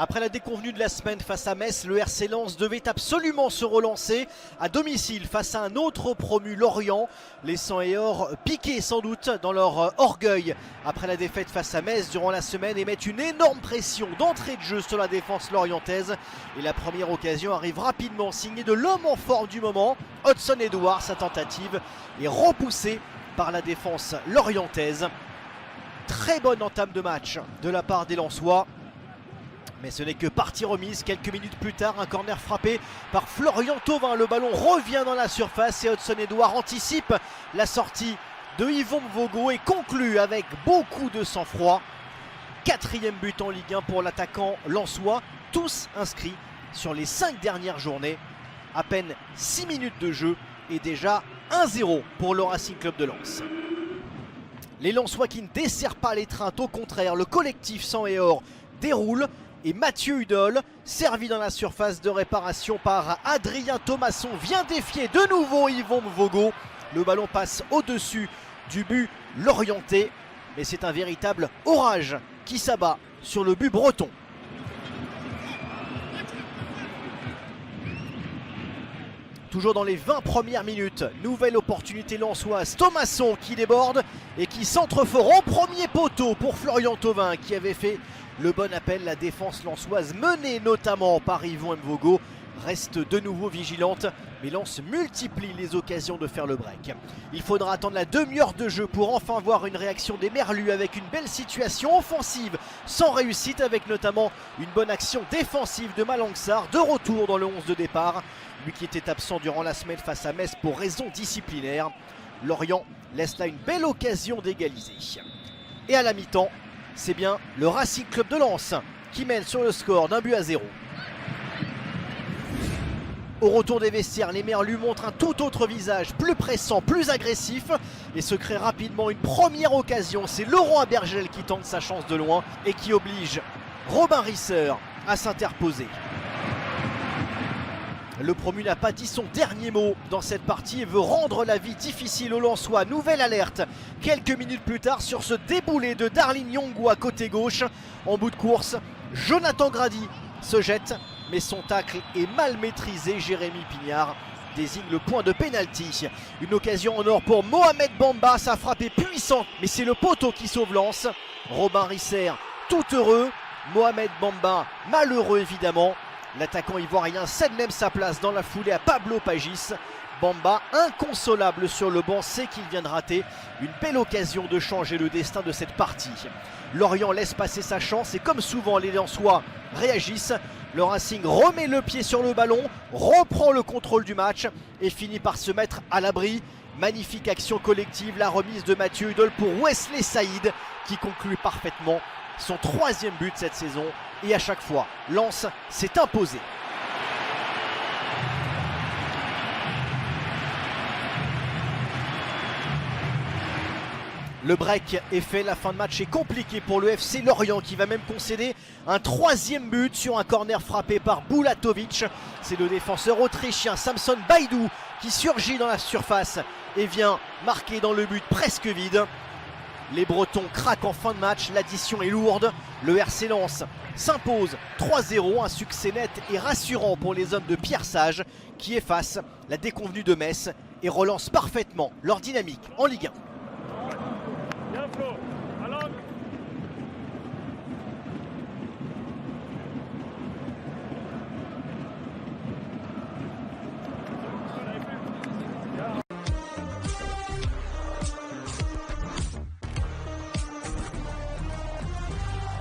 Après la déconvenue de la semaine face à Metz, le RC Lens devait absolument se relancer à domicile face à un autre promu, Lorient. Les 100 et or piqués sans doute dans leur orgueil après la défaite face à Metz durant la semaine et mettent une énorme pression d'entrée de jeu sur la défense lorientaise. Et la première occasion arrive rapidement, signée de l'homme en forme du moment, Hudson Edouard. Sa tentative est repoussée par la défense lorientaise. Très bonne entame de match de la part des Lensois. Mais ce n'est que partie remise. Quelques minutes plus tard, un corner frappé par Florian Thauvin. Le ballon revient dans la surface et Hudson Edouard anticipe la sortie de Yvon Mvogo et conclut avec beaucoup de sang-froid. 4e but en Ligue 1 pour l'attaquant lensois, tous inscrits sur les 5 dernières journées. À peine 6 minutes de jeu et déjà 1-0 pour le Racing Club de Lens. Les Lensois qui ne desserrent pas l'étreinte, au contraire, le collectif 100 et or déroule. Et Mathieu Hudol, servi dans la surface de réparation par Adrien Thomasson, vient défier de nouveau Yvon Mvogo. Le ballon passe au-dessus du but lorientais. Mais c'est un véritable orage qui s'abat sur le but breton. Toujours dans les 20 premières minutes, nouvelle opportunité lensoise. Thomasson qui déborde et qui centre fort en premier poteau pour Florian Thauvin qui avait fait le bon appel. La défense lensoise, menée notamment par Yvon Mvogo, reste de nouveau vigilante, mais Lens multiplie les occasions de faire le break. Il faudra attendre la demi-heure de jeu pour enfin voir une réaction des Merlus avec une belle situation offensive sans réussite, avec notamment une bonne action défensive de Malangsar, de retour dans le 11 de départ. Lui qui était absent durant la semaine face à Metz pour raison disciplinaire. Lorient laisse là une belle occasion d'égaliser. Et à la mi-temps, c'est bien le Racing Club de Lens qui mène sur le score d'1-0. Au retour des vestiaires, les Merlus montrent un tout autre visage, plus pressant, plus agressif, et se crée rapidement une première occasion. C'est Laurent Abergel qui tente sa chance de loin et qui oblige Robin Risser à s'interposer. Le promu n'a pas dit son dernier mot dans cette partie et veut rendre la vie difficile aux Lensois. Nouvelle alerte quelques minutes plus tard sur ce déboulé de Darlin Nyong'o à côté gauche. En bout de course, Jonathan Grady se jette, mais son tacle est mal maîtrisé. Jérémy Pignard désigne le point de pénalty. Une occasion en or pour Mohamed Bamba. Sa frappe est puissante, mais c'est le poteau qui sauve Lens. Robin Risser tout heureux, Mohamed Bamba malheureux évidemment. L'attaquant ivoirien cède même sa place dans la foulée à Pablo Pagis. Bamba, inconsolable sur le banc, sait qu'il vient de rater une belle occasion de changer le destin de cette partie. Lorient laisse passer sa chance et comme souvent les Lensois réagissent. Le Racing remet le pied sur le ballon, reprend le contrôle du match et finit par se mettre à l'abri. Magnifique action collective, la remise de Mathieu Hudol pour Wesley Saïd qui conclut parfaitement son 3e but cette saison. Et à chaque fois, Lens s'est imposé. Le break est fait, la fin de match est compliquée pour le FC Lorient qui va même concéder un 3e but sur un corner frappé par Bulatovic. C'est le défenseur autrichien Samson Baidou qui surgit dans la surface et vient marquer dans le but presque vide. Les Bretons craquent en fin de match, l'addition est lourde. Le RC Lens s'impose 3-0, un succès net et rassurant pour les hommes de Pierre Sage qui effacent la déconvenue de Metz et relancent parfaitement leur dynamique en Ligue 1.